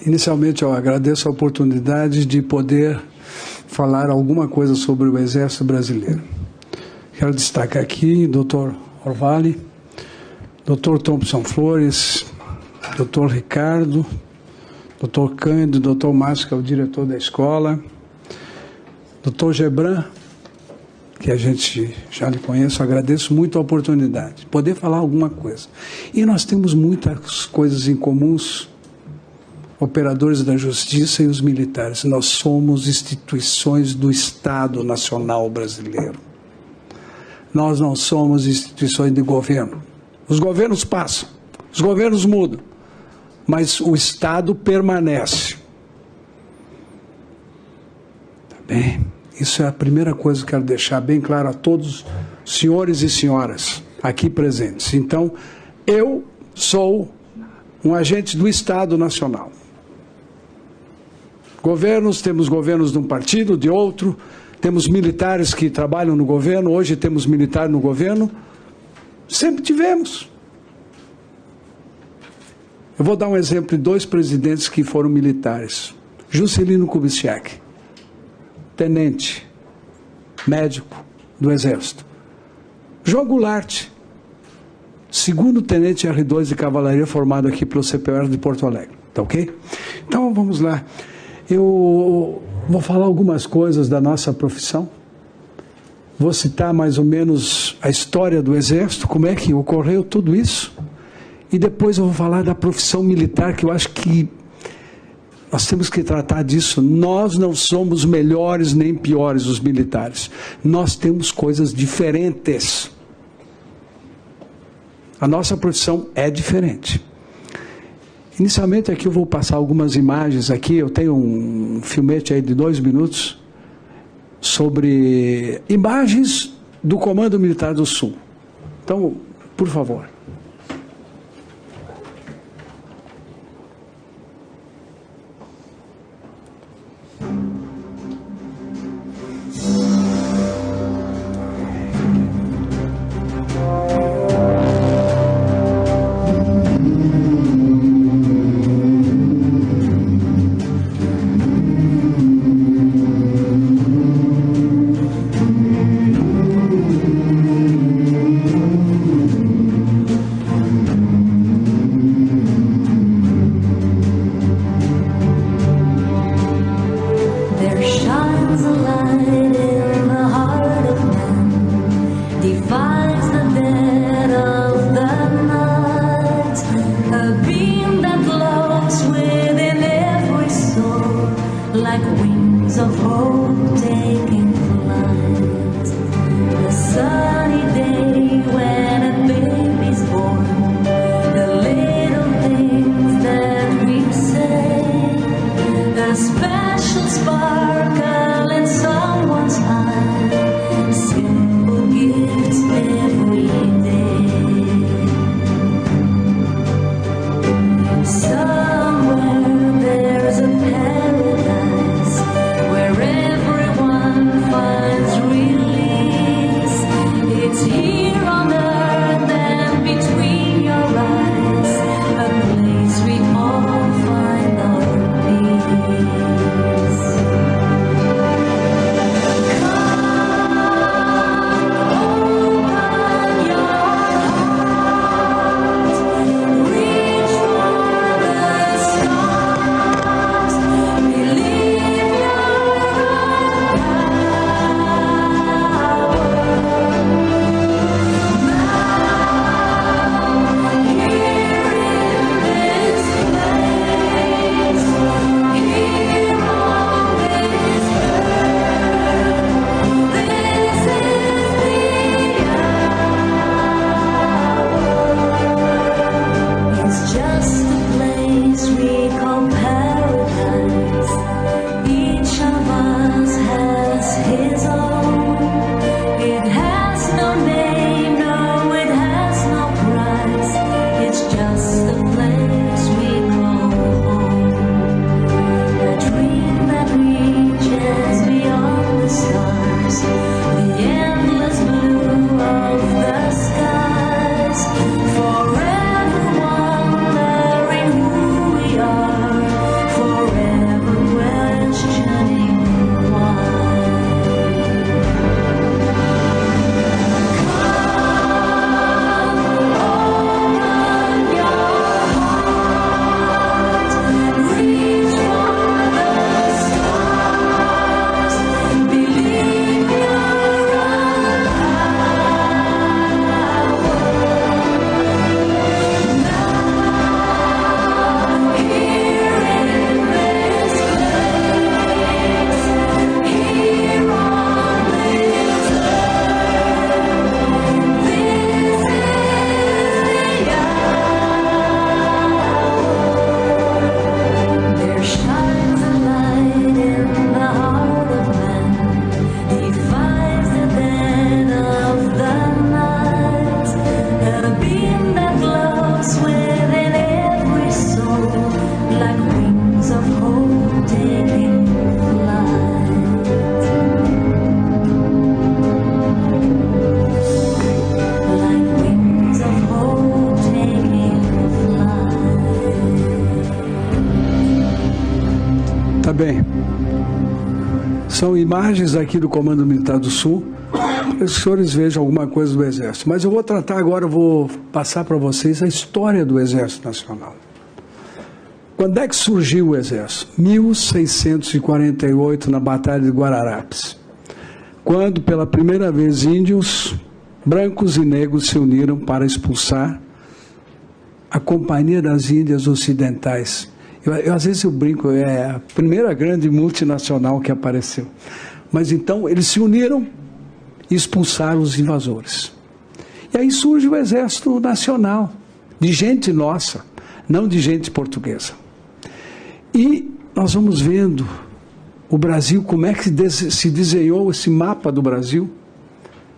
Inicialmente, eu agradeço a oportunidade de poder falar alguma coisa sobre o Exército Brasileiro. Quero destacar aqui o Dr. Orvali, Dr. Thompson Flores, Dr. Ricardo, Dr. Cândido, Dr. Márcio, que é o diretor da escola, Dr. Gebran, que a gente já lhe conhece, eu agradeço muito a oportunidade de poder falar alguma coisa. E nós temos muitas coisas em comuns, operadores da justiça e os militares. Nós somos instituições do Estado Nacional Brasileiro. Nós não somos instituições de governo. Os governos passam, os governos mudam, mas o Estado permanece. Tá bem? Isso é a primeira coisa que eu quero deixar bem claro a todos os senhores e senhoras aqui presentes. Então, eu sou um agente do Estado Nacional. Governos, temos governos de um partido, de outro, temos militares que trabalham no governo, hoje temos militar no governo, sempre tivemos. Eu vou dar um exemplo de dois presidentes que foram militares. Juscelino Kubitschek, tenente, médico do Exército. João Goulart, segundo tenente R2 de cavalaria formado aqui pelo CPR de Porto Alegre. Tá ok? Então vamos lá. Eu vou falar algumas coisas da nossa profissão. Vou citar mais ou menos a história do Exército, como é que ocorreu tudo isso. E depois eu vou falar da profissão militar, que eu acho que nós temos que tratar disso. Nós não somos melhores nem piores, os militares. Nós temos coisas diferentes. A nossa profissão é diferente. Inicialmente aqui eu vou passar algumas imagens aqui. Eu tenho um filmete aí de 2 minutos sobre imagens do Comando Militar do Sul. Então, por favor. Somewhere there's a paradise where everyone Tá bem. São imagens aqui do Comando Militar do Sul, para que os senhores vejam alguma coisa do Exército. Mas eu vou tratar agora, eu vou passar para vocês a história do Exército Nacional. Quando é que surgiu o Exército? 1648, na Batalha de Guararapes, quando pela primeira vez índios, brancos e negros se uniram para expulsar a Companhia das Índias Ocidentais. Às vezes eu brinco, é a primeira grande multinacional que apareceu. Mas então eles se uniram e expulsaram os invasores. E aí surge o Exército Nacional, de gente nossa, não de gente portuguesa. E nós vamos vendo o Brasil, como é que se desenhou esse mapa do Brasil.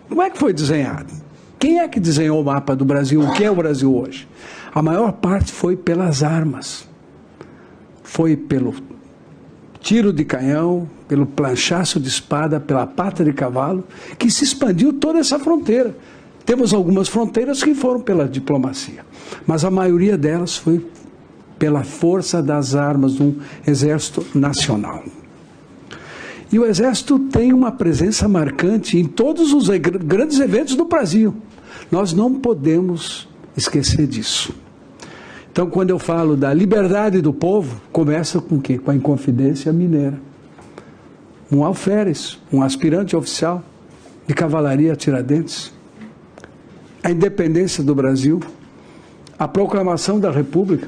Como é que foi desenhado? Quem é que desenhou o mapa do Brasil? O que é o Brasil hoje? A maior parte foi pelas armas. Foi pelo tiro de canhão, pelo planchaço de espada, pela pata de cavalo, que se expandiu toda essa fronteira. Temos algumas fronteiras que foram pela diplomacia, mas a maioria delas foi pela força das armas de um exército nacional. E o Exército tem uma presença marcante em todos os grandes eventos do Brasil. Nós não podemos esquecer disso. Então, quando eu falo da liberdade do povo, começa com o quê? Com a Inconfidência Mineira. Um alferes, um aspirante oficial de cavalaria a Tiradentes. A independência do Brasil, a proclamação da República,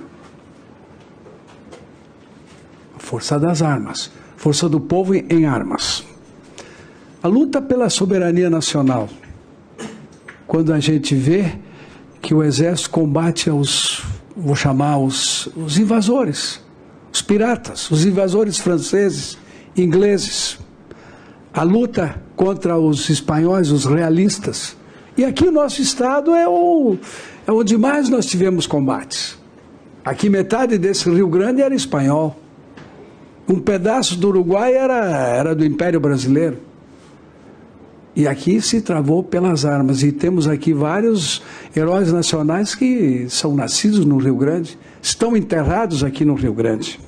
a força das armas, força do povo em armas. A luta pela soberania nacional, quando a gente vê que o Exército combate vou chamar os invasores, os piratas, os invasores franceses, ingleses, a luta contra os espanhóis, os realistas. E aqui o nosso estado é onde mais nós tivemos combates. Aqui metade desse Rio Grande era espanhol. Um pedaço do Uruguai era do Império Brasileiro. E aqui se travou pelas armas. E temos aqui vários heróis nacionais que são nascidos no Rio Grande, estão enterrados aqui no Rio Grande,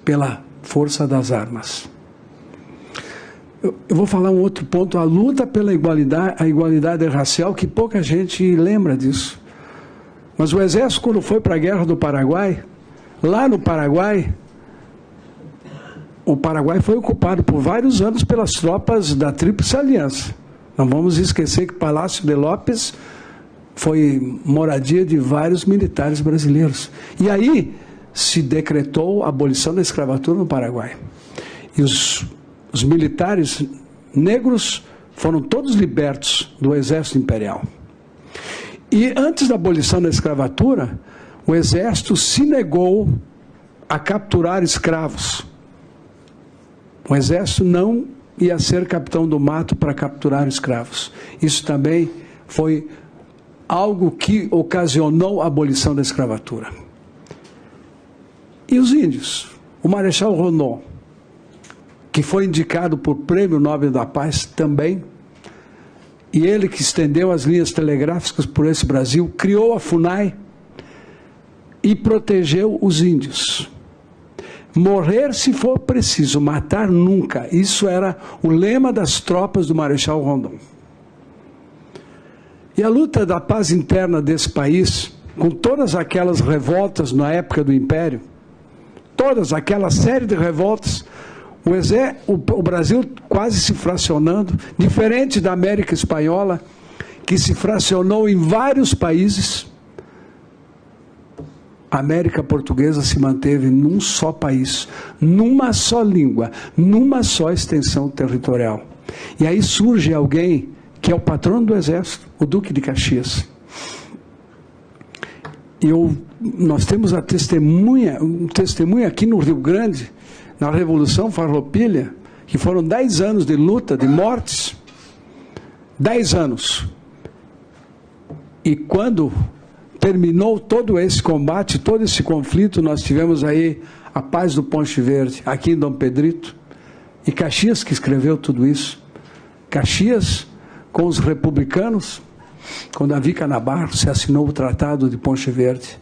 pela força das armas. Eu vou falar um outro ponto, a luta pela igualdade racial, que pouca gente lembra disso. Mas o Exército, quando foi para a Guerra do Paraguai, lá no Paraguai, o Paraguai foi ocupado por vários anos pelas tropas da Tríplice Aliança. Não vamos esquecer que Palácio de López foi moradia de vários militares brasileiros. E aí se decretou a abolição da escravatura no Paraguai. E os militares negros foram todos libertos do Exército Imperial. E antes da abolição da escravatura, o Exército se negou a capturar escravos. O Exército não ia ser capitão do mato para capturar escravos. Isso também foi algo que ocasionou a abolição da escravatura. E os índios? O Marechal Rondon, que foi indicado por Prêmio Nobel da Paz também, e ele que estendeu as linhas telegráficas por esse Brasil, criou a FUNAI e protegeu os índios. Morrer se for preciso, matar nunca. Isso era o lema das tropas do Marechal Rondon. E a luta da paz interna desse país, com todas aquelas revoltas na época do Império, todas aquela série de revoltas, o Brasil quase se fracionando, diferente da América Espanhola, que se fracionou em vários países. A América Portuguesa se manteve num só país, numa só língua, numa só extensão territorial. E aí surge alguém que é o patrono do Exército, o Duque de Caxias. Nós temos um testemunho aqui no Rio Grande, na Revolução Farroupilha, que foram 10 anos de luta, de mortes. 10 anos. E quando terminou todo esse combate, todo esse conflito, nós tivemos aí a paz do Ponche Verde, aqui em Dom Pedrito, e Caxias que escreveu tudo isso. Caxias, com os republicanos, com Davi Canabarro, se assinou o Tratado de Ponche Verde.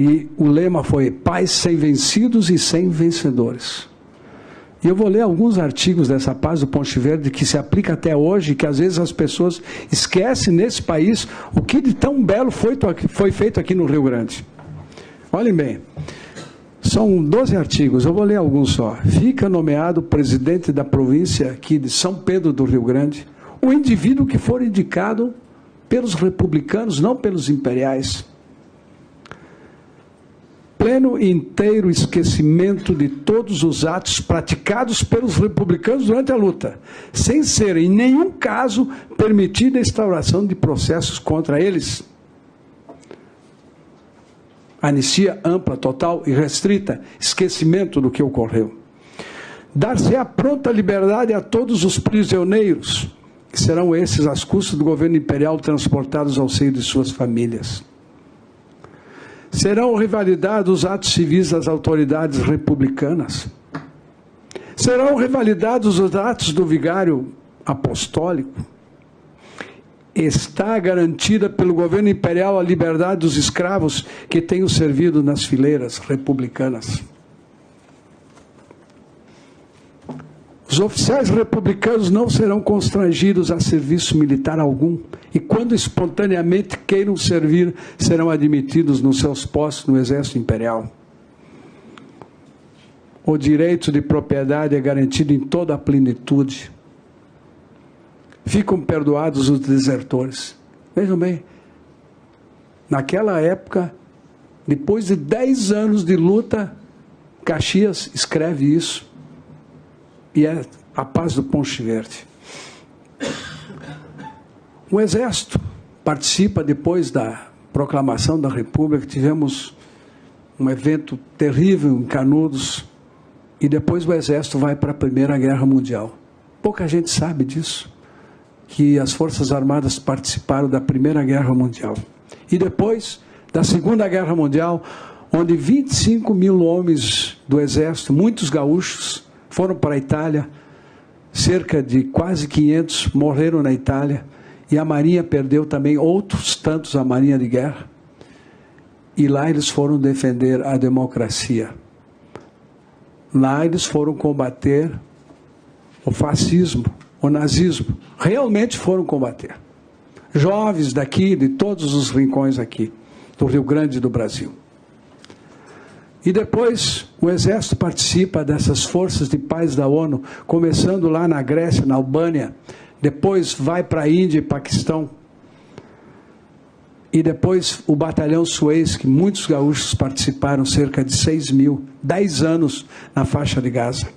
E o lema foi paz sem vencidos e sem vencedores. E eu vou ler alguns artigos dessa paz do Ponte Verde que se aplica até hoje, que às vezes as pessoas esquecem nesse país o que de tão belo foi feito aqui no Rio Grande. Olhem bem, são 12 artigos, eu vou ler alguns só. Fica nomeado presidente da província aqui de São Pedro do Rio Grande o indivíduo que for indicado pelos republicanos, não pelos imperiais. Pleno e inteiro esquecimento de todos os atos praticados pelos republicanos durante a luta, sem ser, em nenhum caso, permitida a instauração de processos contra eles. Anistia ampla, total e restrita, esquecimento do que ocorreu. Dar-se a pronta liberdade a todos os prisioneiros, que serão esses, às custas do governo imperial, transportados ao seio de suas famílias. Serão revalidados os atos civis das autoridades republicanas. Serão revalidados os atos do vigário apostólico. Está garantida pelo governo imperial a liberdade dos escravos que tenham servido nas fileiras republicanas. Os oficiais republicanos não serão constrangidos a serviço militar algum e, quando espontaneamente queiram servir, serão admitidos nos seus postos no Exército Imperial. O direito de propriedade é garantido em toda a plenitude. Ficam perdoados os desertores. Vejam bem, naquela época, depois de 10 anos de luta, Caxias escreve isso. E é a paz do Ponte Verde. O Exército participa depois da proclamação da República. Tivemos um evento terrível em Canudos e depois o Exército vai para a Primeira Guerra Mundial. Pouca gente sabe disso, que as Forças Armadas participaram da Primeira Guerra Mundial. E depois da Segunda Guerra Mundial, onde 25 mil homens do Exército, muitos gaúchos, foram para a Itália, cerca de quase 500 morreram na Itália, e a Marinha perdeu também outros tantos, a Marinha de Guerra, e lá eles foram defender a democracia. Lá eles foram combater o fascismo, o nazismo, realmente foram combater. Jovens daqui, de todos os rincões aqui, do Rio Grande do Brasil. E depois o Exército participa dessas forças de paz da ONU, começando lá na Grécia, na Albânia, depois vai para a Índia e Paquistão, e depois o Batalhão Suez, que muitos gaúchos participaram, cerca de 6 mil, 10 anos na faixa de Gaza.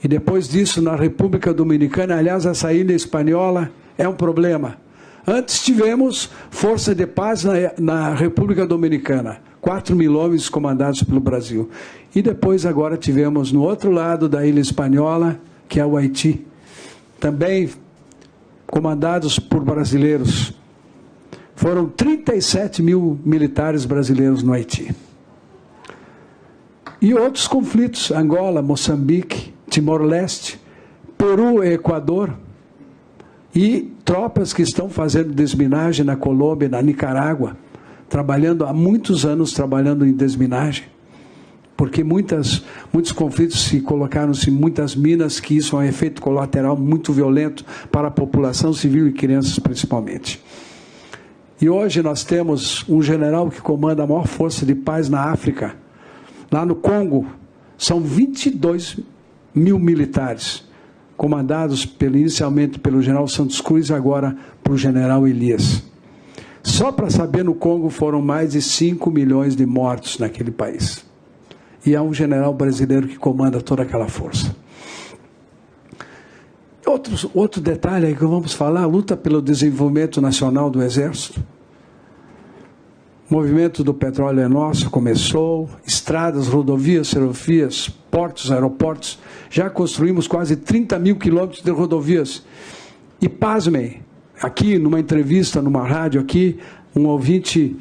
E depois disso, na República Dominicana, aliás, a saída espanhola é um problema. Antes tivemos força de paz na República Dominicana, 4 mil homens comandados pelo Brasil. E depois agora tivemos no outro lado da ilha espanhola, que é o Haiti, também comandados por brasileiros. Foram 37 mil militares brasileiros no Haiti. E outros conflitos, Angola, Moçambique, Timor-Leste, Peru e Equador, e tropas que estão fazendo desminagem na Colômbia, na Nicarágua, trabalhando há muitos anos, trabalhando em desminagem, porque muitos conflitos se colocaram-se muitas minas, que isso é um efeito colateral muito violento para a população civil e crianças principalmente. E hoje nós temos um general que comanda a maior força de paz na África, lá no Congo, são 22 mil militares, comandados inicialmente pelo general Santos Cruz e agora pelo general Elias. Só para saber, no Congo foram mais de 5 milhões de mortos naquele país. E é um general brasileiro que comanda toda aquela força. Outro detalhe aí que vamos falar, a luta pelo desenvolvimento nacional do Exército. O movimento do petróleo é nosso, começou, estradas, rodovias, ferrovias, portos, aeroportos, já construímos quase 30 mil quilômetros de rodovias. E pasmem, aqui numa entrevista, numa rádio aqui, um ouvinte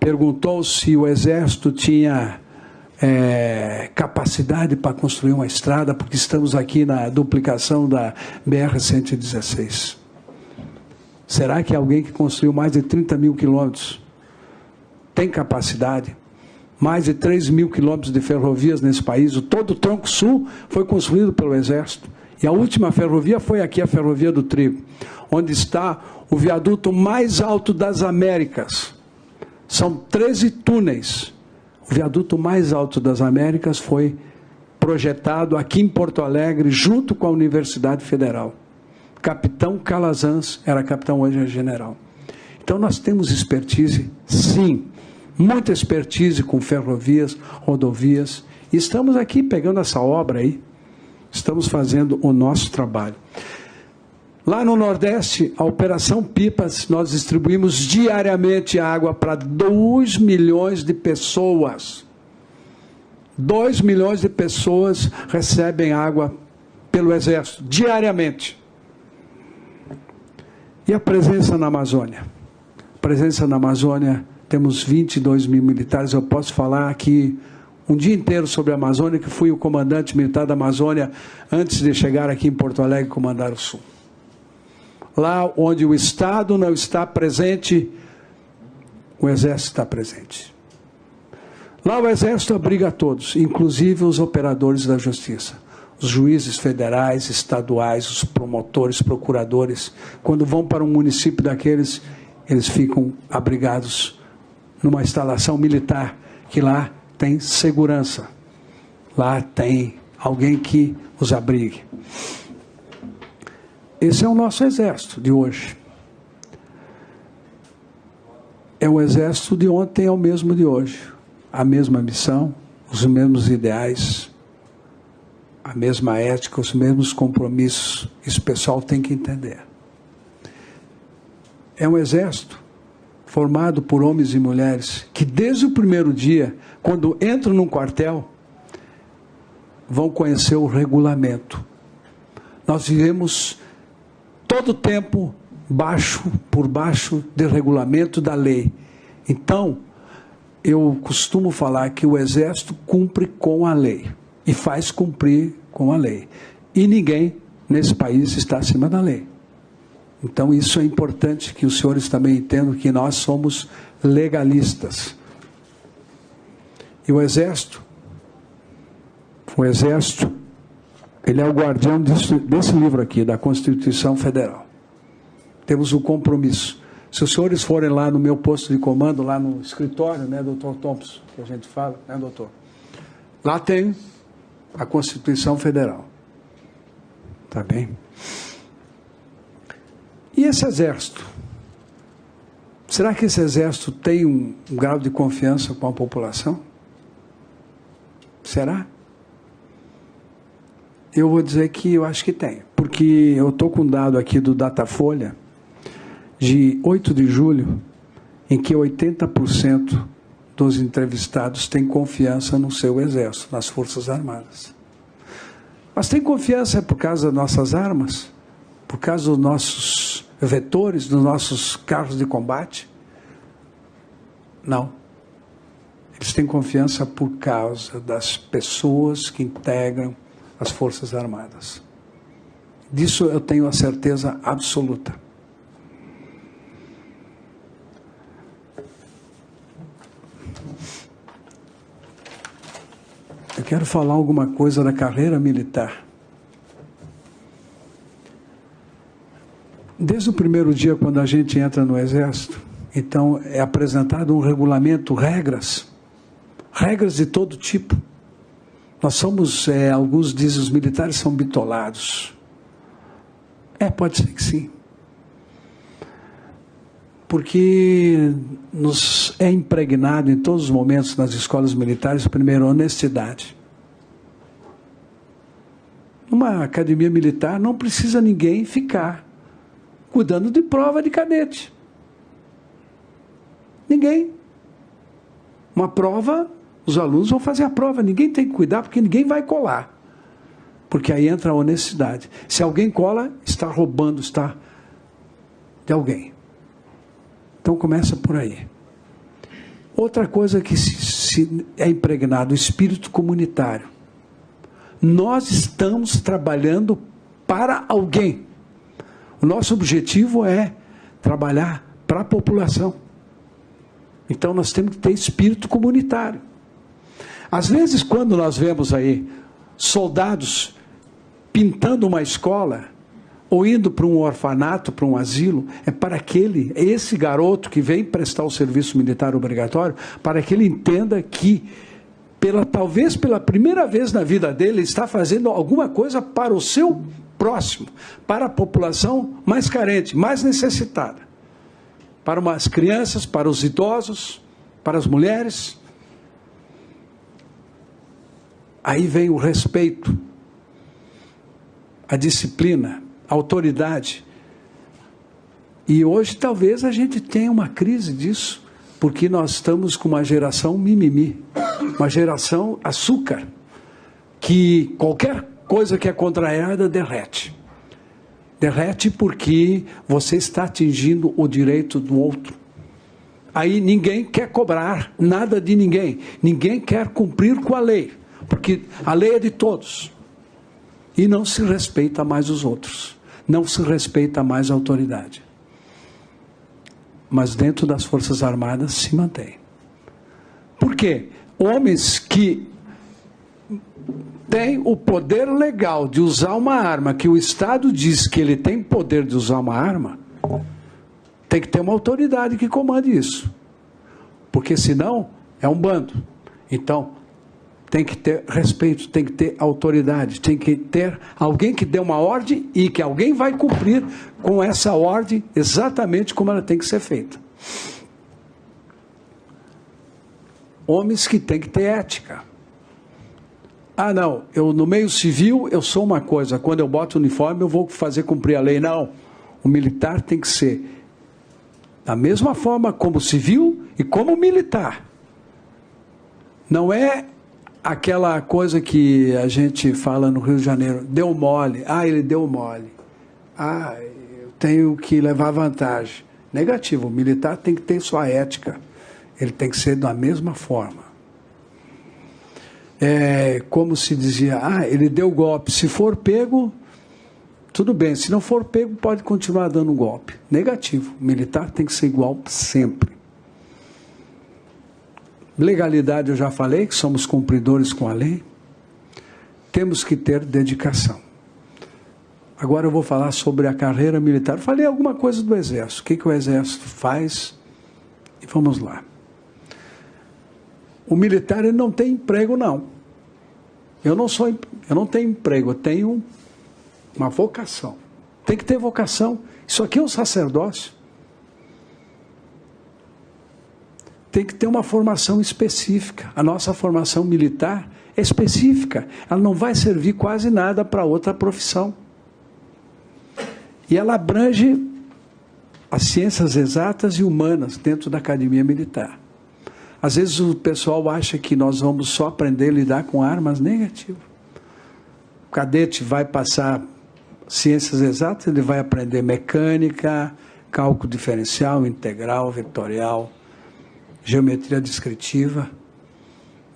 perguntou se o Exército tinha capacidade para construir uma estrada, porque estamos aqui na duplicação da BR-116. Será que alguém que construiu mais de 30 mil quilômetros tem capacidade. Mais de 3 mil quilômetros de ferrovias nesse país. Todo o tronco sul foi construído pelo Exército. E a última ferrovia foi aqui, a Ferrovia do Trigo, onde está o viaduto mais alto das Américas. São 13 túneis. O viaduto mais alto das Américas foi projetado aqui em Porto Alegre, junto com a Universidade Federal. Capitão Calazans era capitão, hoje é general. Então nós temos expertise, sim, muita expertise com ferrovias, rodovias. E estamos aqui pegando essa obra aí, estamos fazendo o nosso trabalho. Lá no Nordeste, a Operação Pipas, nós distribuímos diariamente água para 2 milhões de pessoas. 2 milhões de pessoas recebem água pelo Exército, diariamente. E a presença na Amazônia? A presença na Amazônia, temos 22 mil militares. Eu posso falar aqui um dia inteiro sobre a Amazônia, que fui o comandante militar da Amazônia antes de chegar aqui em Porto Alegre e comandar o Sul. Lá onde o Estado não está presente, o Exército está presente. Lá o Exército abriga a todos, inclusive os operadores da Justiça. Os juízes federais, estaduais, os promotores, procuradores. Quando vão para um município daqueles, eles ficam abrigados numa instalação militar, que lá tem segurança. Lá tem alguém que os abrigue. Esse é o nosso exército de hoje. É o exército de ontem, é o mesmo de hoje. A mesma missão, os mesmos ideais, a mesma ética, os mesmos compromissos. Isso o pessoal tem que entender. É um exército formado por homens e mulheres que desde o primeiro dia, quando entram num quartel, vão conhecer o regulamento. Nós vivemos todo o tempo por baixo do regulamento da lei. Então, eu costumo falar que o Exército cumpre com a lei e faz cumprir com a lei. E ninguém nesse país está acima da lei. Então, isso é importante que os senhores também entendam que nós somos legalistas. E o Exército, ele é o guardião desse livro aqui, da Constituição Federal. Temos um compromisso. Se os senhores forem lá no meu posto de comando, lá no escritório, né, doutor Thompson, que a gente fala, né, doutor? Lá tem a Constituição Federal. Tá bem? E esse exército? Será que esse exército tem um grau de confiança com a população? Será? Eu vou dizer que eu acho que tem. Porque eu estou com um dado aqui do Datafolha, de 8 de julho, em que 80% dos entrevistados têm confiança no seu exército, nas Forças Armadas. Mas tem confiança por causa das nossas armas? Por causa dos nossos vetores, dos nossos carros de combate? Não. Eles têm confiança por causa das pessoas que integram as Forças Armadas. Disso eu tenho a certeza absoluta. Eu quero falar alguma coisa da carreira militar. Desde o primeiro dia, quando a gente entra no Exército, então é apresentado um regulamento, regras de todo tipo. Nós somos, alguns dizem, os militares são bitolados. Pode ser que sim. Porque nos é impregnado em todos os momentos nas escolas militares, primeiro, honestidade. Numa academia militar não precisa ninguém ficar cuidando de prova de cadete. Ninguém. Uma prova, os alunos vão fazer a prova, ninguém tem que cuidar, porque ninguém vai colar. Porque aí entra a honestidade. Se alguém cola, está roubando, está de alguém. Então começa por aí. Outra coisa que se é impregnado, o espírito comunitário. Nós estamos trabalhando para alguém. O nosso objetivo é trabalhar para a população. Então nós temos que ter espírito comunitário. Às vezes, quando nós vemos aí soldados pintando uma escola, ou indo para um orfanato, para um asilo, é para esse garoto que vem prestar o serviço militar obrigatório, para que ele entenda que, talvez pela primeira vez na vida dele, ele está fazendo alguma coisa para o seu próximo, para a população mais carente, mais necessitada, para as crianças, para os idosos, para as mulheres. Aí vem o respeito, a disciplina, a autoridade. E hoje talvez a gente tenha uma crise disso, porque nós estamos com uma geração mimimi, uma geração açúcar, que qualquer coisa que é contrariada derrete. Derrete porque você está atingindo o direito do outro. Aí ninguém quer cobrar nada de ninguém, ninguém quer cumprir com a lei, porque a lei é de todos. E não se respeita mais os outros, não se respeita mais a autoridade. Mas dentro das Forças Armadas se mantém. Por quê? Homens que têm o poder legal de usar uma arma, que o Estado diz que ele tem poder de usar uma arma, tem que ter uma autoridade que comande isso. Porque senão é um bando. Então, tem que ter respeito, tem que ter autoridade, tem que ter alguém que dê uma ordem e que alguém vai cumprir com essa ordem exatamente como ela tem que ser feita. Homens que têm que ter ética. Ah, não, no meio civil eu sou uma coisa, quando eu boto o uniforme eu vou fazer cumprir a lei. Não, o militar tem que ser da mesma forma como civil e como militar. Não é aquela coisa que a gente fala no Rio de Janeiro, deu mole, ele deu mole, eu tenho que levar vantagem. Negativo, o militar tem que ter sua ética, ele tem que ser da mesma forma. Como se dizia, ele deu golpe, se for pego, tudo bem, se não for pego, pode continuar dando golpe. Negativo, o militar tem que ser igual sempre. Legalidade, eu já falei, que somos cumpridores com a lei. Temos que ter dedicação. Agora eu vou falar sobre a carreira militar. Falei alguma coisa do Exército. O que o Exército faz? E vamos lá. O militar, ele não tem emprego, não. Eu não tenho emprego, eu tenho uma vocação. Tem que ter vocação. Isso aqui é um sacerdócio. Tem que ter uma formação específica. A nossa formação militar é específica. Ela não vai servir quase nada para outra profissão. E ela abrange as ciências exatas e humanas dentro da academia militar. Às vezes o pessoal acha que nós vamos só aprender a lidar com armas. Negativo. O cadete vai passar ciências exatas, ele vai aprender mecânica, cálculo diferencial, integral, vetorial, geometria descritiva,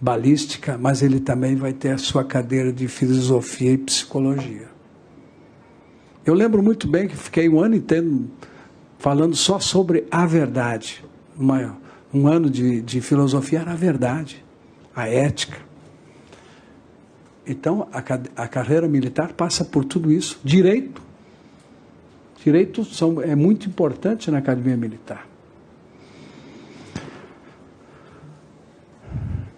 balística, mas ele também vai ter a sua cadeira de filosofia e psicologia. Eu lembro muito bem que fiquei um ano inteiro falando só sobre a verdade. Um ano de filosofia era a verdade, a ética. Então, a carreira militar passa por tudo isso. Direito. Direito é muito importante na academia militar.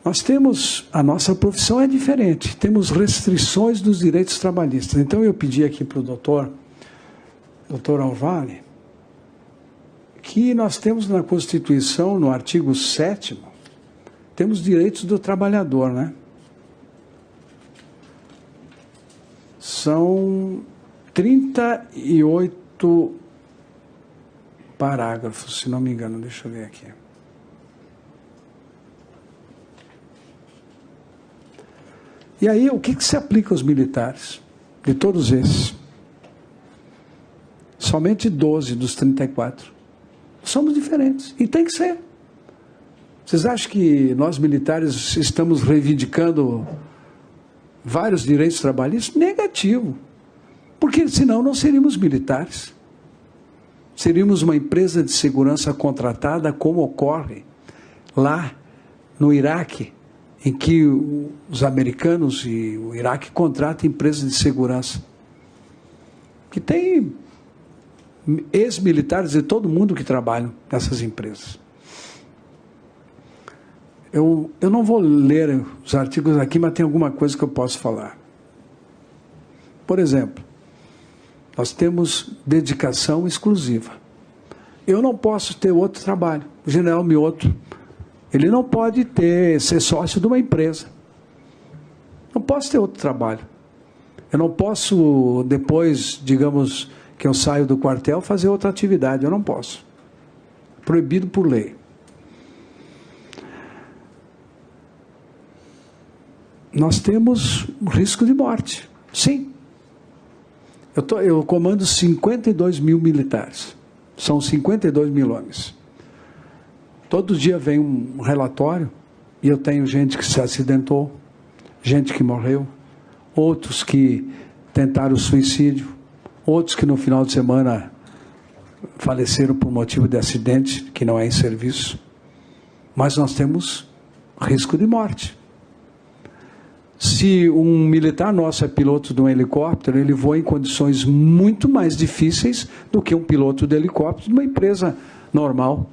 Nós temos, a nossa profissão é diferente, temos restrições dos direitos trabalhistas. Então eu pedi aqui para o doutor Orvalli, que nós temos na Constituição, no artigo 7º, temos direitos do trabalhador, né? São 38 parágrafos, se não me engano, deixa eu ver aqui. E aí, o que se aplica aos militares? De todos esses. Somente 12 dos 34. Somos diferentes. E tem que ser. Vocês acham que nós militares estamos reivindicando vários direitos trabalhistas? Negativo. Porque senão não seríamos militares. Seríamos uma empresa de segurança contratada, como ocorre lá no Iraque, em que os americanos e o Iraque contratam empresas de segurança, que tem ex-militares de todo mundo que trabalham nessas empresas. Eu não vou ler os artigos aqui, mas tem alguma coisa que eu posso falar. Por exemplo, nós temos dedicação exclusiva. Eu não posso ter outro trabalho. O general Mioto, ele não pode ser sócio de uma empresa. Não posso ter outro trabalho. Eu não posso, depois, digamos, que eu saio do quartel, fazer outra atividade. Eu não posso. Proibido por lei. Nós temos risco de morte. Sim. Eu comando 52 mil militares. São 52 mil homens. Todo dia vem um relatório e eu tenho gente que se acidentou, gente que morreu, outros que tentaram suicídio, outros que no final de semana faleceram por motivo de acidente, que não é em serviço. Mas nós temos risco de morte. Se um militar nosso é piloto de um helicóptero, ele voa em condições muito mais difíceis do que um piloto de helicóptero de uma empresa normal.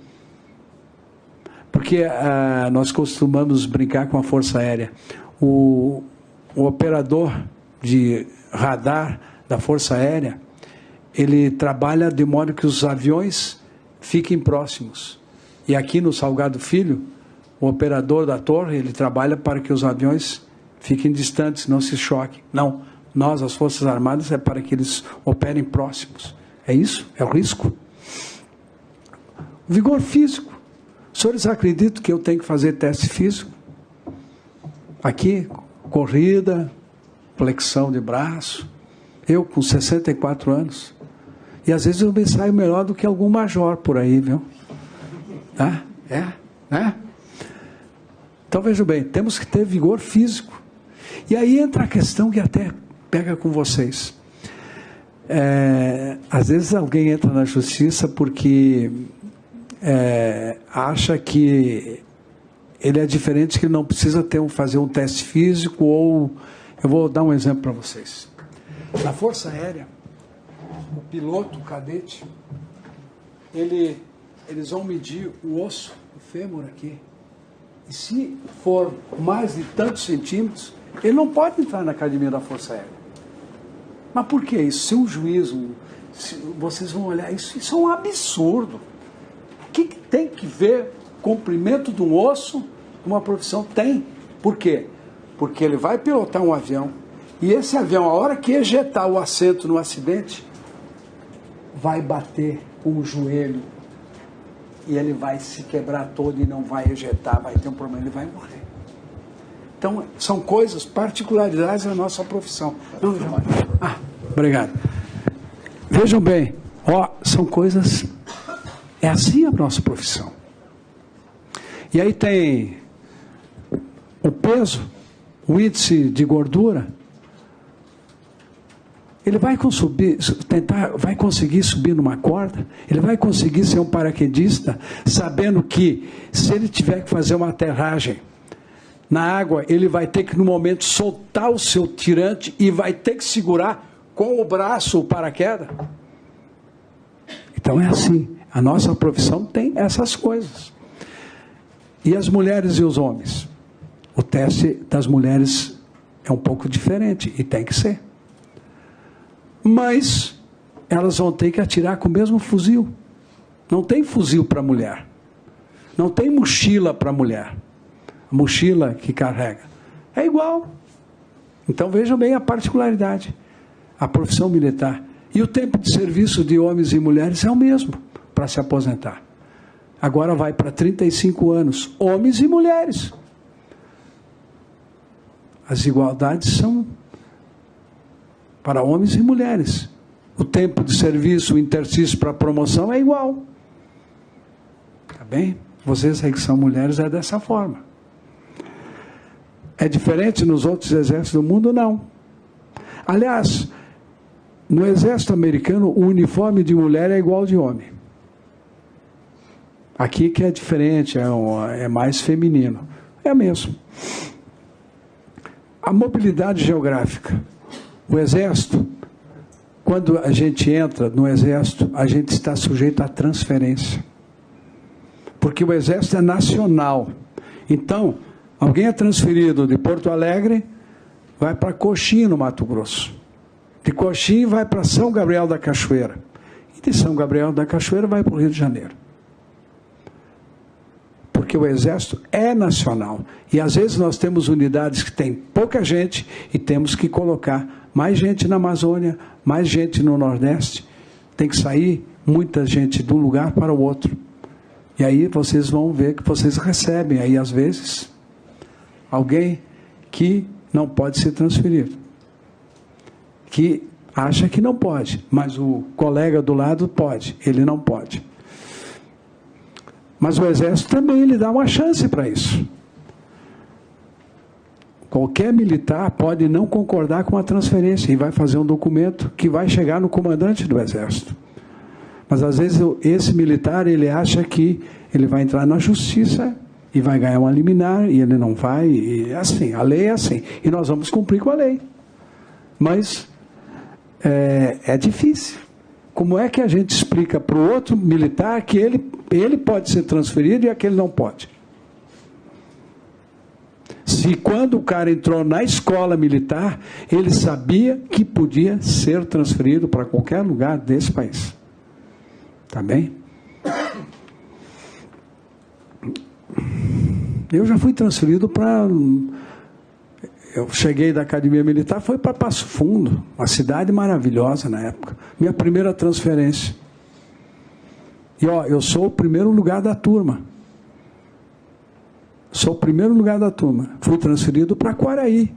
Porque nós costumamos brincar com a Força Aérea. O operador de radar da Força Aérea, ele trabalha de modo que os aviões fiquem próximos. E aqui no Salgado Filho, o operador da torre, ele trabalha para que os aviões fiquem distantes, não se choquem. Não, nós, as Forças Armadas, é para que eles operem próximos. É isso? É o risco. O vigor físico. Os senhores acreditam que eu tenho que fazer teste físico? Aqui, corrida, flexão de braço. Eu, com 64 anos. E às vezes eu me saio melhor do que algum major por aí, viu? Né? Então, vejam bem, temos que ter vigor físico. E aí entra a questão que até pega com vocês. Às vezes alguém entra na justiça porque acha que ele é diferente, que ele não precisa fazer um teste físico, ou... Eu vou dar um exemplo para vocês. Na Força Aérea, o piloto, o cadete, eles vão medir o osso, o fêmur aqui. E se for mais de tantos centímetros, ele não pode entrar na academia da Força Aérea. Mas por que isso? Se um juiz, vocês vão olhar, isso é um absurdo. O que tem que ver com o comprimento de um osso uma profissão? Tem. Por quê? Porque ele vai pilotar um avião, e esse avião, a hora que ejetar o assento no acidente, vai bater com o joelho, e ele vai se quebrar todo e não vai ejetar, vai ter um problema, ele vai morrer. Então, são coisas, particularidades da nossa profissão. Não, obrigado. Vejam bem, são coisas... É assim a nossa profissão. E aí tem o peso, o índice de gordura. Ele vai conseguir subir numa corda, ele vai conseguir ser um paraquedista, sabendo que, se ele tiver que fazer uma aterragem na água, ele vai ter que, no momento, soltar o seu tirante e vai ter que segurar com o braço o paraquedas. Então é assim, a nossa profissão tem essas coisas. E as mulheres e os homens? O teste das mulheres é um pouco diferente, e tem que ser. Mas elas vão ter que atirar com o mesmo fuzil. Não tem fuzil para mulher. Não tem mochila para mulher. A mochila que carrega. É igual. Então vejam bem a particularidade. A profissão militar. E o tempo de serviço de homens e mulheres é o mesmo para se aposentar. Agora vai para 35 anos. Homens e mulheres. As igualdades são para homens e mulheres. O tempo de serviço, o interstício para promoção é igual. Tá bem? Vocês aí que são mulheres é dessa forma. É diferente nos outros exércitos do mundo? Não. Aliás, no exército americano, o uniforme de mulher é igual ao de homem. Aqui que é diferente, é mais feminino. É mesmo. A mobilidade geográfica. O Exército, quando a gente entra no Exército, a gente está sujeito à transferência. Porque o Exército é nacional. Então, alguém é transferido de Porto Alegre, vai para Coxim, no Mato Grosso. De Coxim vai para São Gabriel da Cachoeira. E de São Gabriel da Cachoeira vai para o Rio de Janeiro. Porque o Exército é nacional. E às vezes nós temos unidades que tem pouca gente e temos que colocar mais gente na Amazônia, mais gente no Nordeste. Tem que sair muita gente de um lugar para o outro. E aí vocês vão ver que vocês recebem aí, às vezes, alguém que não pode ser transferido. Que acha que não pode, mas o colega do lado pode, ele não pode. Mas o Exército também ele dá uma chance para isso. Qualquer militar pode não concordar com a transferência e vai fazer um documento que vai chegar no comandante do Exército. Mas às vezes esse militar ele acha que ele vai entrar na justiça e vai ganhar uma liminar e ele não vai. E assim, a lei é assim. E nós vamos cumprir com a lei. Mas é difícil. Como é que a gente explica para o outro militar que ele pode ser transferido e aquele não pode? Se quando o cara entrou na escola militar, ele sabia que podia ser transferido para qualquer lugar desse país. Tá bem? Eu já fui transferido para... Eu cheguei da Academia Militar, foi para Passo Fundo, uma cidade maravilhosa na época. Minha primeira transferência. E ó, eu sou o primeiro lugar da turma. Sou o primeiro lugar da turma. Fui transferido para Quaraí.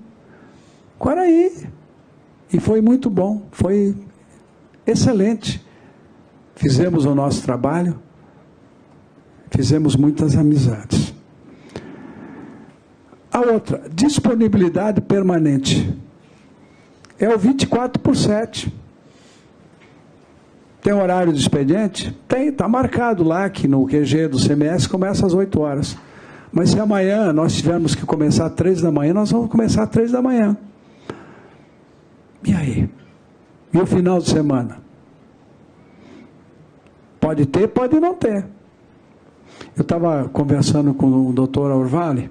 Quaraí. E foi muito bom, foi excelente. Fizemos o nosso trabalho, fizemos muitas amizades. A outra, disponibilidade permanente. É o 24/7. Tem horário de expediente? Tem, está marcado lá que no QG do CMS começa às 8 horas. Mas se amanhã nós tivermos que começar às 3 da manhã, nós vamos começar às 3 da manhã. E aí? E o final de semana? Pode ter, pode não ter. Eu estava conversando com o doutor Orvali,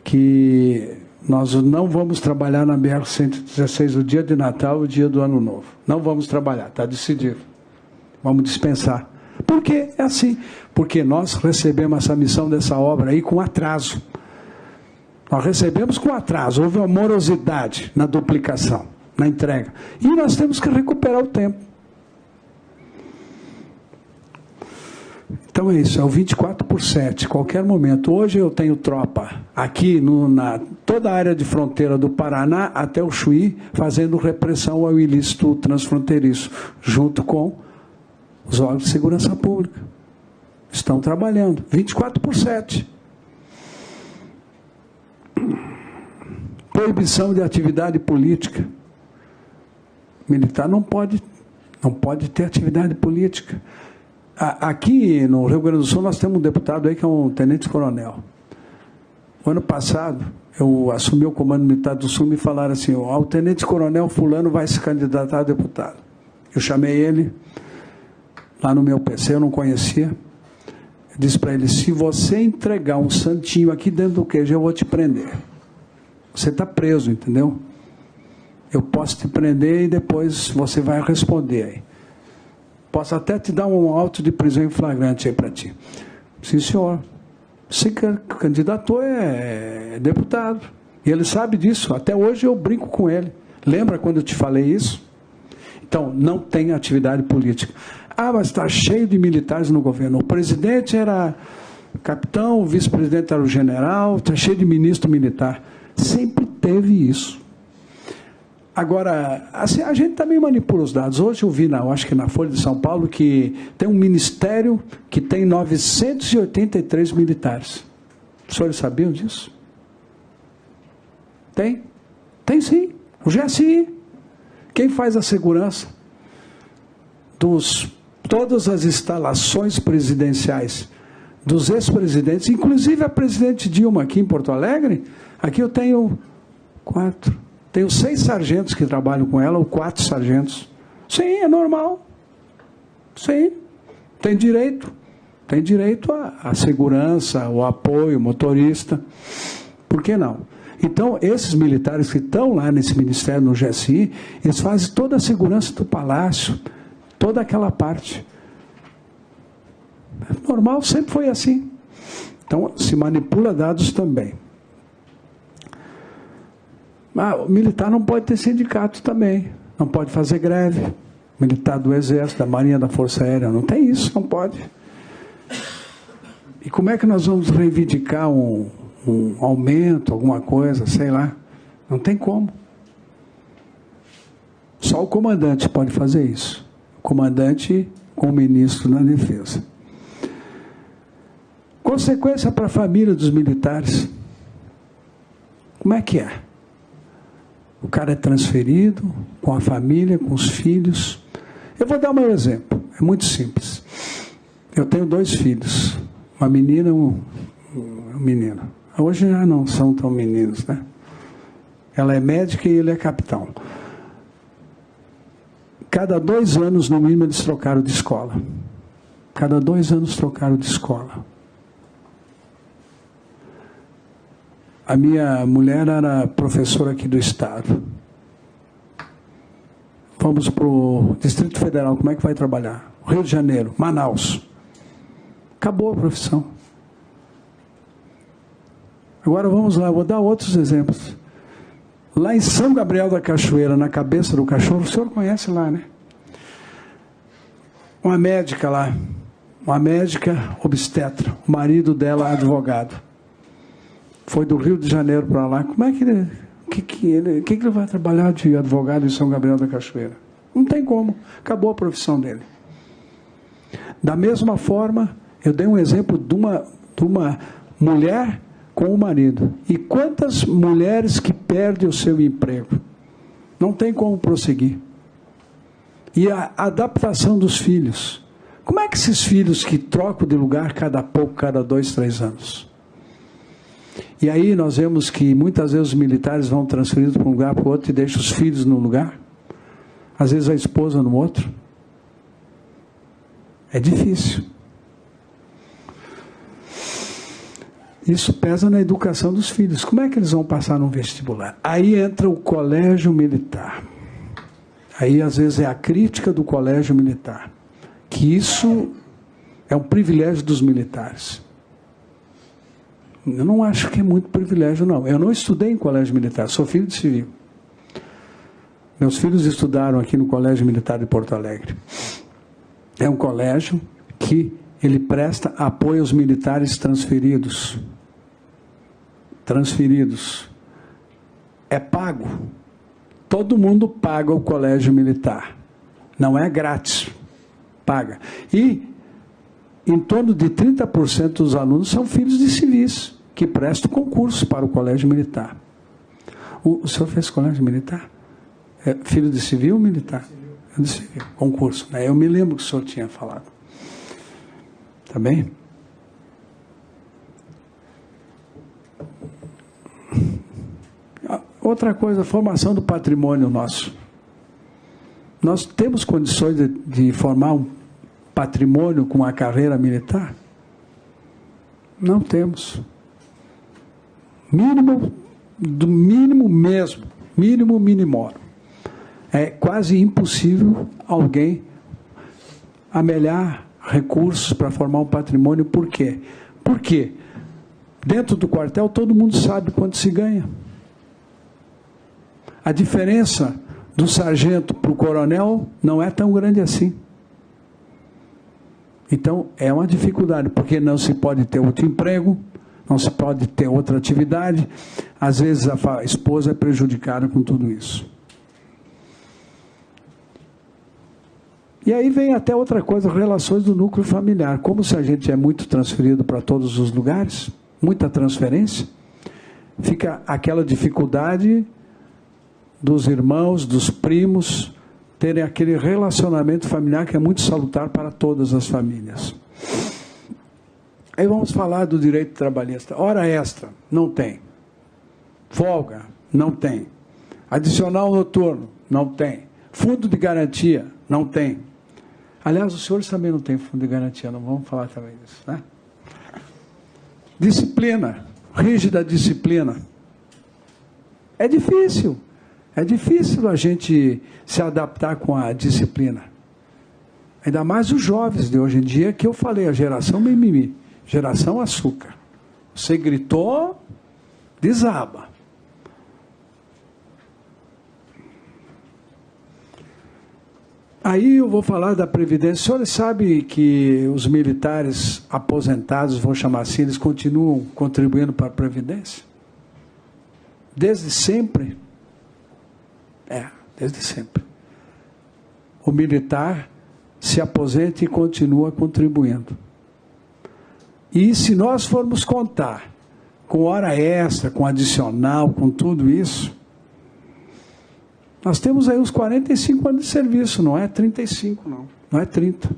que nós não vamos trabalhar na BR-116 o dia de Natal e o dia do Ano Novo. Não vamos trabalhar, está decidido. Vamos dispensar. Por quê? É assim. Porque nós recebemos essa missão dessa obra aí com atraso. Nós recebemos com atraso. Houve uma morosidade na duplicação, na entrega. E nós temos que recuperar o tempo. Então é isso, é o 24/7, qualquer momento. Hoje eu tenho tropa aqui na toda a área de fronteira do Paraná até o Chuí, fazendo repressão ao ilícito transfronteiriço, junto com os órgãos de segurança pública. Estão trabalhando, 24/7. Proibição de atividade política. Militar não pode ter atividade política. Aqui no Rio Grande do Sul nós temos um deputado aí que é um tenente-coronel. O ano passado eu assumi o comando militar do Sul e me falaram assim: o tenente-coronel fulano vai se candidatar a deputado. Eu chamei ele lá no meu PC, eu não conhecia. Eu disse para ele: se você entregar um santinho aqui dentro do QG, eu vou te prender. Você está preso, entendeu? Eu posso te prender e depois você vai responder aí. Posso até te dar um auto de prisão em flagrante aí para ti. Sim, senhor. Você candidatou é deputado. E ele sabe disso. Até hoje eu brinco com ele. Lembra quando eu te falei isso? Então, não tem atividade política. Ah, mas está cheio de militares no governo. O presidente era capitão, o vice-presidente era o general, está cheio de ministro militar. Sempre teve isso. Agora, assim, a gente também manipula os dados. Hoje eu vi, acho que na Folha de São Paulo, que tem um ministério que tem 983 militares. Os senhores sabiam disso? Tem? Tem sim. O GSI. Quem faz a segurança todas as instalações presidenciais dos ex-presidentes, inclusive a presidente Dilma aqui em Porto Alegre, aqui eu tenho 6 sargentos que trabalham com ela, ou 4 sargentos. Sim, é normal. Sim, tem direito à segurança, ao apoio, motorista. Por que não? Então, esses militares que estão lá nesse ministério, no GSI, eles fazem toda a segurança do palácio, toda aquela parte. Normal, sempre foi assim. Então, se manipula dados também. Mas o militar não pode ter sindicato também, não pode fazer greve. Militar do Exército, da Marinha, da Força Aérea, não tem isso, não pode. E como é que nós vamos reivindicar um aumento, alguma coisa, sei lá? Não tem como. Só o comandante pode fazer isso. O comandante com o ministro da Defesa. Consequência para a família dos militares. Como é que é? O cara é transferido com a família, com os filhos. Eu vou dar o meu exemplo. É muito simples. Eu tenho 2 filhos. Uma menina e um menino. Hoje já não são tão meninos, né? Ela é médica e ele é capitão. Cada 2 anos, no mínimo, eles trocaram de escola. Cada 2 anos trocaram de escola. A minha mulher era professora aqui do estado. Vamos para o Distrito Federal, como é que vai trabalhar? Rio de Janeiro, Manaus. Acabou a profissão. Agora vamos lá, vou dar outros exemplos. Lá em São Gabriel da Cachoeira, na Cabeça do Cachorro, o senhor conhece lá, né? Uma médica lá, uma médica obstetra, o marido dela advogado. Foi do Rio de Janeiro para lá. Como é que ele... que ele vai trabalhar de advogado em São Gabriel da Cachoeira? Não tem como. Acabou a profissão dele. Da mesma forma, eu dei um exemplo de uma mulher com o marido. E quantas mulheres que perdem o seu emprego? Não tem como prosseguir. E a adaptação dos filhos. Como é que esses filhos que trocam de lugar cada 2, 3 anos? E aí nós vemos que muitas vezes os militares vão transferidos para um lugar para o outro e deixam os filhos num lugar. Às vezes a esposa no outro. É difícil. Isso pesa na educação dos filhos. Como é que eles vão passar no vestibular? Aí entra o colégio militar. Aí às vezes é a crítica do colégio militar. Que isso é um privilégio dos militares. Eu não acho que é muito privilégio, não. Eu não estudei em colégio militar, sou filho de civil. Meus filhos estudaram aqui no Colégio Militar de Porto Alegre. É um colégio que ele presta apoio aos militares transferidos. Transferidos. É pago. Todo mundo paga o colégio militar. Não é grátis. Paga. E em torno de 30% dos alunos são filhos de civis, que prestam concurso para o colégio militar. O senhor fez colégio militar? É filho de civil ou militar? De civil, concurso. Né? Eu me lembro que o senhor tinha falado. Tá bem? Outra coisa, formação do patrimônio nosso. Nós temos condições de formar um patrimônio com a carreira militar? Não temos. Mínimo, do mínimo mesmo, mínimo minimoro. É quase impossível alguém amelhar recursos para formar um patrimônio. Por quê? Porque dentro do quartel todo mundo sabe quanto se ganha. A diferença do sargento para o coronel não é tão grande assim. Então, é uma dificuldade, porque não se pode ter outro emprego, não se pode ter outra atividade. Às vezes, a esposa é prejudicada com tudo isso. E aí vem até outra coisa, relações do núcleo familiar. Como se a gente é muito transferido para todos os lugares, muita transferência, fica aquela dificuldade dos irmãos, dos primos, terem aquele relacionamento familiar que é muito salutar para todas as famílias. Aí vamos falar do direito trabalhista. Hora extra, não tem. Folga, não tem. Adicional noturno, não tem. Fundo de garantia, não tem. Aliás, os senhores também não têm fundo de garantia, não vamos falar também disso, né? Disciplina, rígida disciplina. É difícil a gente se adaptar com a disciplina. Ainda mais os jovens de hoje em dia, que eu falei, a geração mimimi, geração açúcar. Você gritou, desaba. Aí eu vou falar da Previdência. O senhor sabe que os militares aposentados, vou chamar assim, eles continuam contribuindo para a Previdência? Desde sempre? Desde sempre. O militar se aposenta e continua contribuindo. E se nós formos contar com hora extra, com adicional, com tudo isso, nós temos aí uns 45 anos de serviço, não é 35, não é 30.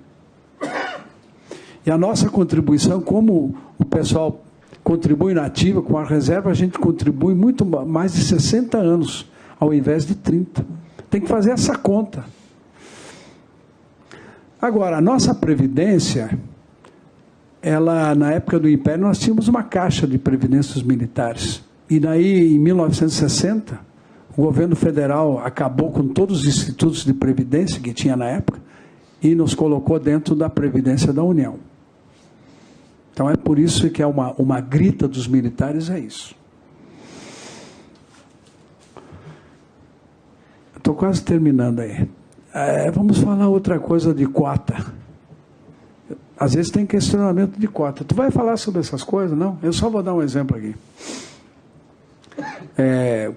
E a nossa contribuição, como o pessoal contribui na ativa, com a reserva, a gente contribui muito mais de 60 anos, ao invés de 30. Tem que fazer essa conta. Agora, a nossa Previdência, ela, na época do Império, nós tínhamos uma caixa de previdência dos militares. E daí, em 1960, o governo federal acabou com todos os institutos de previdência que tinha na época e nos colocou dentro da Previdência da União. Então, é por isso que é uma grita dos militares, é isso. Estou quase terminando aí. Vamos falar outra coisa de cota. Às vezes tem questionamento de cota. Tu vai falar sobre essas coisas? Não? Eu só vou dar um exemplo aqui.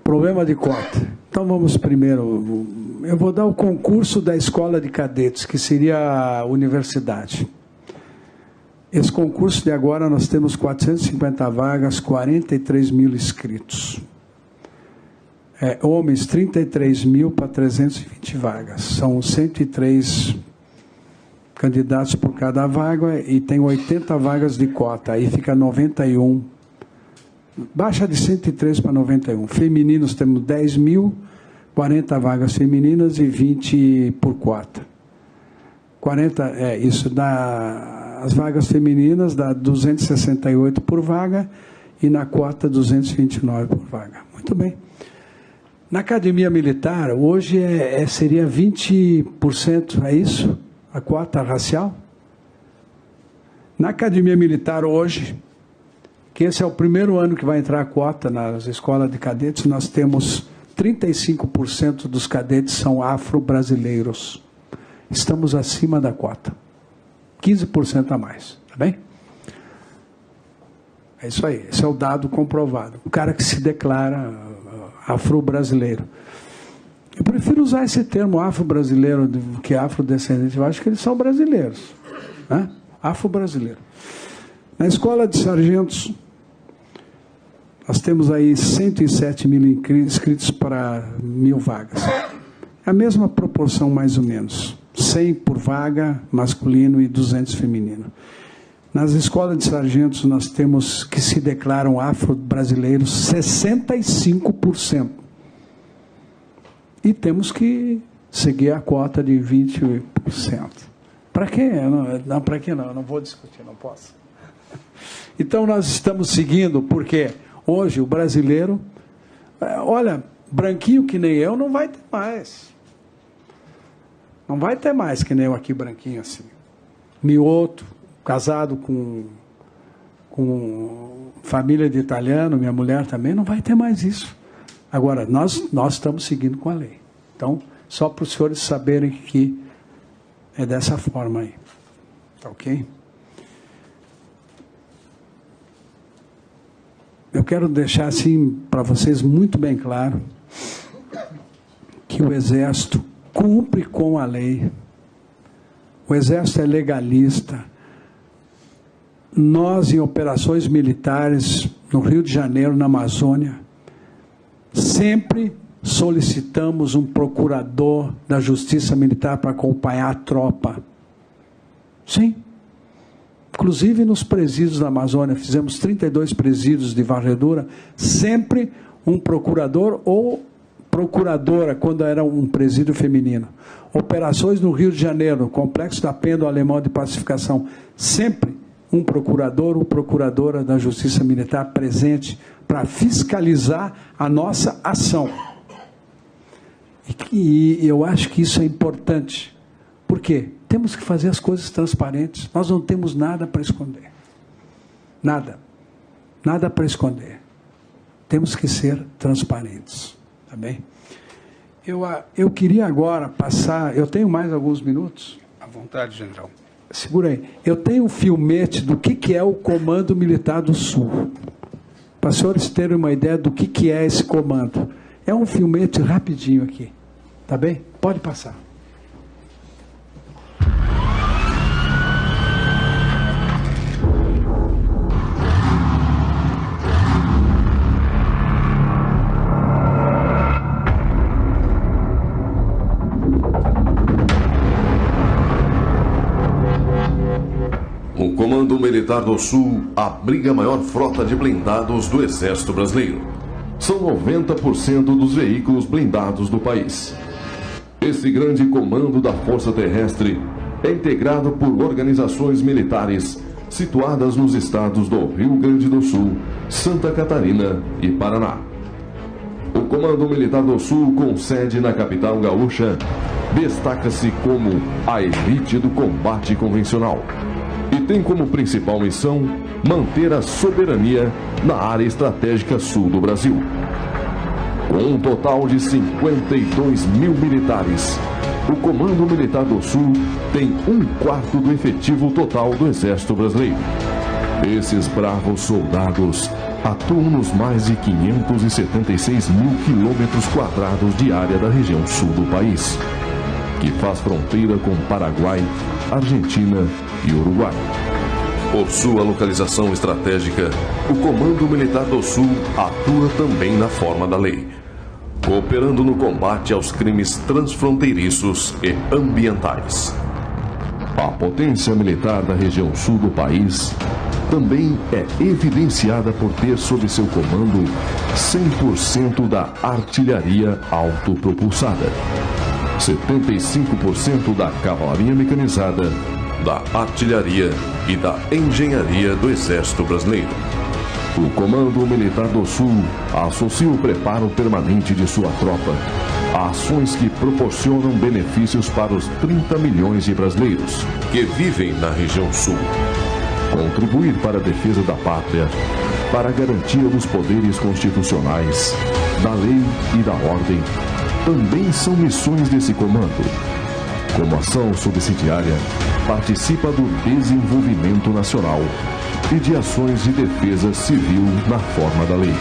Problema de cota. Então vamos primeiro, eu vou dar o concurso da escola de cadetes, que seria a universidade. Esse concurso de agora nós temos 450 vagas, 43 mil inscritos. Homens 33 mil para 320 vagas. São 103 candidatos por cada vaga e tem 80 vagas de cota. Aí fica 91. Baixa de 103 para 91. Femininos temos 10 mil, 40 vagas femininas e 20 por cota. 40, isso dá, as vagas femininas dá 268 por vaga e na cota 229 por vaga. Muito bem. Na Academia Militar, hoje seria 20%, é isso? A cota racial? Na Academia Militar hoje, que esse é o primeiro ano que vai entrar a cota nas escolas de cadetes, nós temos 35% dos cadetes são afro-brasileiros. Estamos acima da cota. 15% a mais, tá bem? É isso aí, esse é o dado comprovado. O cara que se declara afro-brasileiro. Eu prefiro usar esse termo afro-brasileiro do que afrodescendente. Eu acho que eles são brasileiros, né? Afro-brasileiro. Na escola de sargentos, nós temos aí 107 mil inscritos para 1.000 vagas. É a mesma proporção, mais ou menos. 100 por vaga masculino e 200 feminino. Nas escolas de sargentos, nós temos que se declaram afro-brasileiros 65%. E temos que seguir a cota de 20%. Para quê? Não, para quê não? Eu não vou discutir, não posso. Então, nós estamos seguindo, porque hoje o brasileiro, olha, branquinho que nem eu não vai ter mais. Não vai ter mais que nem eu aqui, branquinho assim. Mioto, casado com família de italiano, minha mulher também, não vai ter mais isso. Agora, nós estamos seguindo com a lei. Então, só para os senhores saberem que é dessa forma aí. Tá ok? Eu quero deixar assim para vocês muito bem claro que o Exército cumpre com a lei. O Exército é legalista. Nós, em operações militares, no Rio de Janeiro, na Amazônia, sempre solicitamos um procurador da Justiça Militar para acompanhar a tropa. Sim. inclusive nos presídios da Amazônia, fizemos 32 presídios de varredura, sempre um procurador ou procuradora, quando era um presídio feminino. Operações no Rio de Janeiro, no Complexo da Pêndulo Alemão de Pacificação, sempre um procurador ou procuradora da Justiça Militar presente para fiscalizar a nossa ação. E eu acho que isso é importante. Por quê? Temos que fazer as coisas transparentes. Nós não temos nada para esconder. Nada. Nada para esconder. Temos que ser transparentes. Tá bem? Eu queria agora passar... Eu tenho mais alguns minutos? À vontade, general. Segura aí. Eu tenho um filmete do que é o Comando Militar do Sul. Para os senhores terem uma ideia do que é esse comando. É um filmete rapidinho aqui. Tá bem? Pode passar. O Comando Militar do Sul abriga a maior frota de blindados do Exército Brasileiro. São 90% dos veículos blindados do país. Esse grande comando da Força Terrestre é integrado por organizações militares situadas nos estados do Rio Grande do Sul, Santa Catarina e Paraná. O Comando Militar do Sul, com sede na capital gaúcha, destaca-se como a elite do combate convencional e tem como principal missão manter a soberania na área estratégica sul do Brasil. Com um total de 52 mil militares, o Comando Militar do Sul tem 1/4 do efetivo total do Exército Brasileiro. Esses bravos soldados atuam nos mais de 576 mil quilômetros quadrados de área da região sul do país, que faz fronteira com Paraguai, Argentina e Uruguai. Por sua localização estratégica, o Comando Militar do Sul atua também na forma da lei, cooperando no combate aos crimes transfronteiriços e ambientais. A potência militar da região sul do país também é evidenciada por ter sob seu comando 100% da artilharia autopropulsada, 75% da cavalaria mecanizada, da artilharia e da engenharia do Exército Brasileiro. O Comando Militar do Sul associa o preparo permanente de sua tropa a ações que proporcionam benefícios para os 30 milhões de brasileiros que vivem na região sul. Contribuir para a defesa da pátria, para a garantia dos poderes constitucionais, da lei e da ordem, também são missões desse comando. Como ação subsidiária, participa do desenvolvimento nacional e de ações de defesa civil na forma da lei.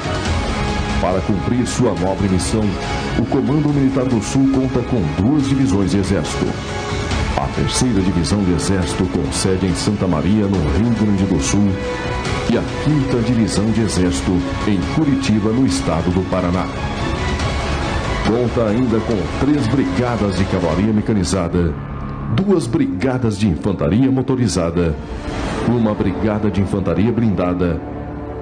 Para cumprir sua nobre missão, o Comando Militar do Sul conta com 2 divisões de Exército. A 3ª Divisão de Exército, com sede em Santa Maria, no Rio Grande do Sul, e a 5ª Divisão de Exército, em Curitiba, no estado do Paraná. Conta ainda com 3 brigadas de cavalaria mecanizada, 2 brigadas de infantaria motorizada, 1 brigada de infantaria blindada,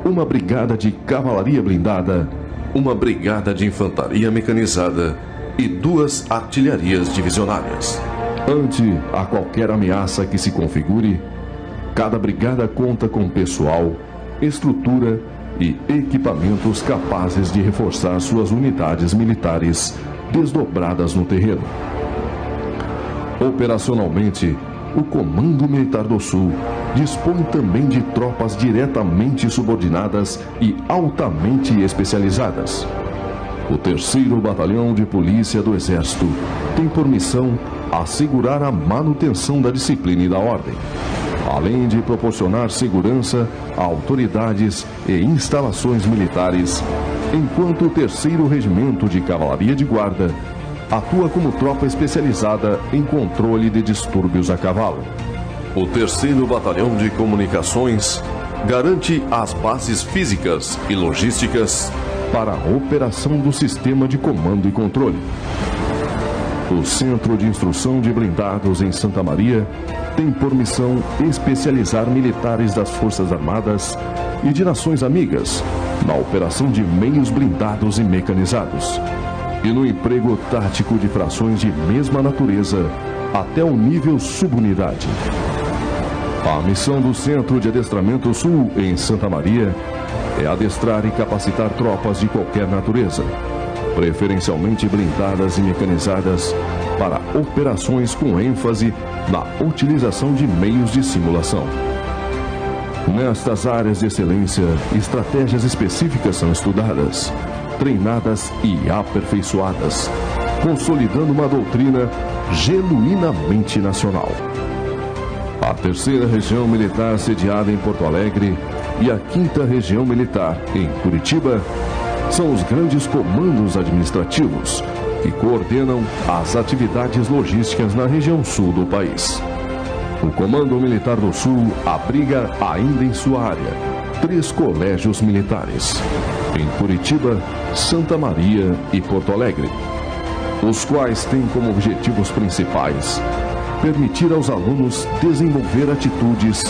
1 brigada de cavalaria blindada, 1 brigada de infantaria mecanizada e 2 artilharias divisionárias. Ante a qualquer ameaça que se configure, cada brigada conta com pessoal, estrutura e equipamentos capazes de reforçar suas unidades militares desdobradas no terreno. Operacionalmente, o Comando Militar do Sul dispõe também de tropas diretamente subordinadas e altamente especializadas. O 3º Batalhão de Polícia do Exército tem por missão assegurar a manutenção da disciplina e da ordem, além de proporcionar segurança a autoridades e instalações militares, enquanto o 3º Regimento de Cavalaria de Guarda atua como tropa especializada em controle de distúrbios a cavalo. O 3º Batalhão de Comunicações garante as bases físicas e logísticas para a operação do sistema de comando e controle. O O Centro de Instrução de Blindados em Santa Maria tem por missão especializar militares das Forças Armadas e de nações amigas na operação de meios blindados e mecanizados e no emprego tático de frações de mesma natureza até o nível subunidade. A missão do Centro de Adestramento Sul em Santa Maria é adestrar e capacitar tropas de qualquer natureza, preferencialmente blindadas e mecanizadas, para operações com ênfase na utilização de meios de simulação. Nestas áreas de excelência, estratégias específicas são estudadas, treinadas e aperfeiçoadas, consolidando uma doutrina genuinamente nacional. A 3ª Região Militar sediada em Porto Alegre e a 5ª Região Militar em Curitiba são os grandes comandos administrativos que coordenam as atividades logísticas na região sul do país. O Comando Militar do Sul abriga ainda em sua área 3 colégios militares, em Curitiba, Santa Maria e Porto Alegre, os quais têm como objetivos principais permitir aos alunos desenvolver atitudes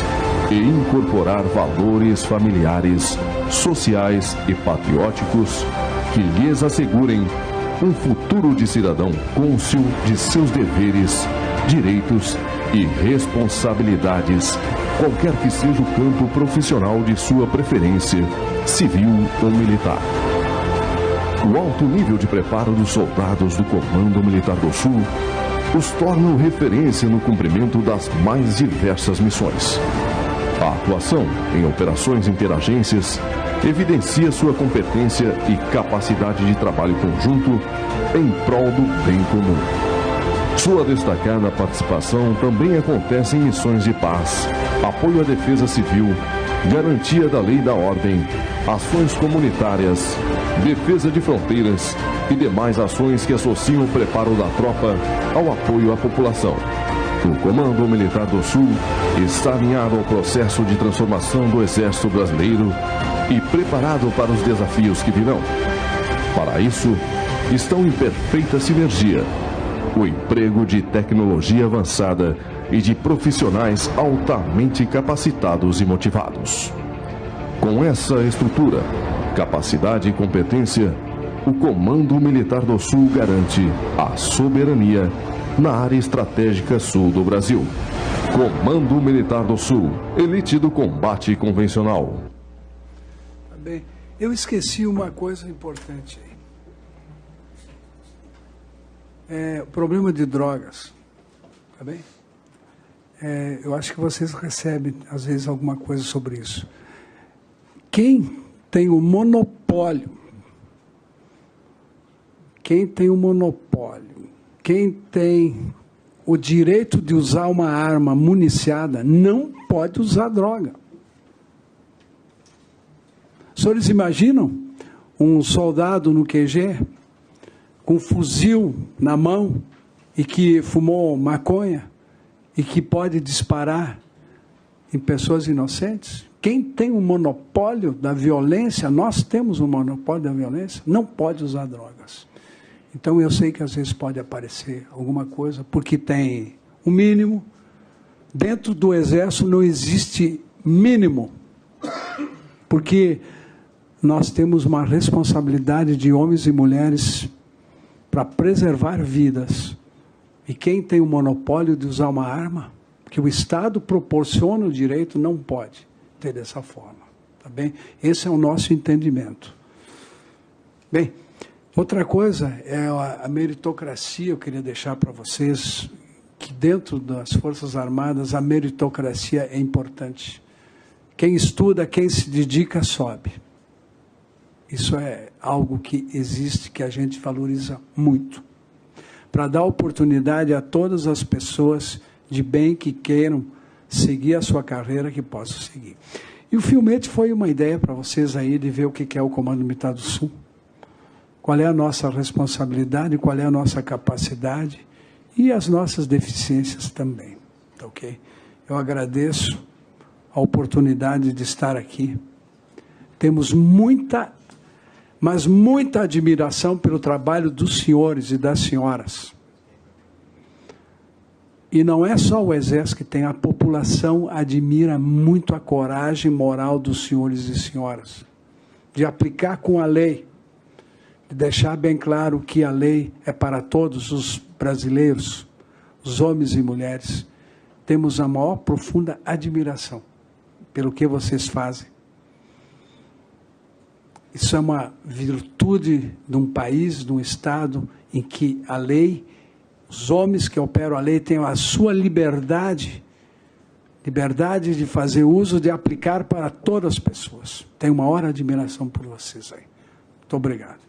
e incorporar valores familiares, sociais e patrióticos que lhes assegurem um futuro de cidadão cônscio de seus deveres, direitos e responsabilidades, qualquer que seja o campo profissional de sua preferência, civil ou militar. O alto nível de preparo dos soldados do Comando Militar do Sul os tornam referência no cumprimento das mais diversas missões. A atuação em operações interagências evidencia sua competência e capacidade de trabalho conjunto em prol do bem comum. Sua destacada participação também acontece em missões de paz, apoio à defesa civil, garantia da lei e da ordem, ações comunitárias, defesa de fronteiras e demais ações que associam o preparo da tropa ao apoio à população. O Comando Militar do Sul está alinhado ao processo de transformação do Exército Brasileiro e preparado para os desafios que virão. Para isso, estão em perfeita sinergia o emprego de tecnologia avançada e de profissionais altamente capacitados e motivados. Com essa estrutura, capacidade e competência, o Comando Militar do Sul garante a soberania na área estratégica sul do Brasil. Comando Militar do Sul, elite do combate convencional. Tá bem. Eu esqueci uma coisa importante aí. O problema de drogas. Tá bem? Eu acho que vocês recebem, às vezes, alguma coisa sobre isso. Quem tem o monopólio, quem tem o direito de usar uma arma municiada, não pode usar droga. Os senhores imaginam um soldado no QG, com um fuzil na mão, e que fumou maconha, e que pode disparar em pessoas inocentes? Quem tem o monopólio da violência, nós temos o monopólio da violência, não pode usar drogas. Então, eu sei que às vezes pode aparecer alguma coisa, porque tem um mínimo. Dentro do Exército não existe mínimo, porque nós temos uma responsabilidade de homens e mulheres para preservar vidas. E quem tem o monopólio de usar uma arma, que o Estado proporciona o direito, não pode ter dessa forma. Tá bem? Esse é o nosso entendimento. Bem, outra coisa é a meritocracia. Eu queria deixar para vocês que dentro das Forças Armadas a meritocracia é importante. Quem estuda, quem se dedica, sobe. Isso é algo que existe, que a gente valoriza muito. Para dar oportunidade a todas as pessoas de bem que queiram seguir a sua carreira, que possam seguir. E o filmete foi uma ideia para vocês aí de ver o que é o Comando Militar do Sul. Qual é a nossa responsabilidade, qual é a nossa capacidade e as nossas deficiências também. Tá ok? Eu agradeço a oportunidade de estar aqui. Temos muita, mas muita admiração pelo trabalho dos senhores e das senhoras. E não é só o Exército que tem, a população admira muito a coragem moral dos senhores e senhoras, de aplicar com a lei, de deixar bem claro que a lei é para todos os brasileiros, os homens e mulheres. Temos a maior profunda admiração pelo que vocês fazem. Isso é uma virtude de um país, de um Estado, em que a lei, os homens que operam a lei têm a sua liberdade de fazer uso, de aplicar para todas as pessoas. Tenho maior admiração por vocês aí. Muito obrigado.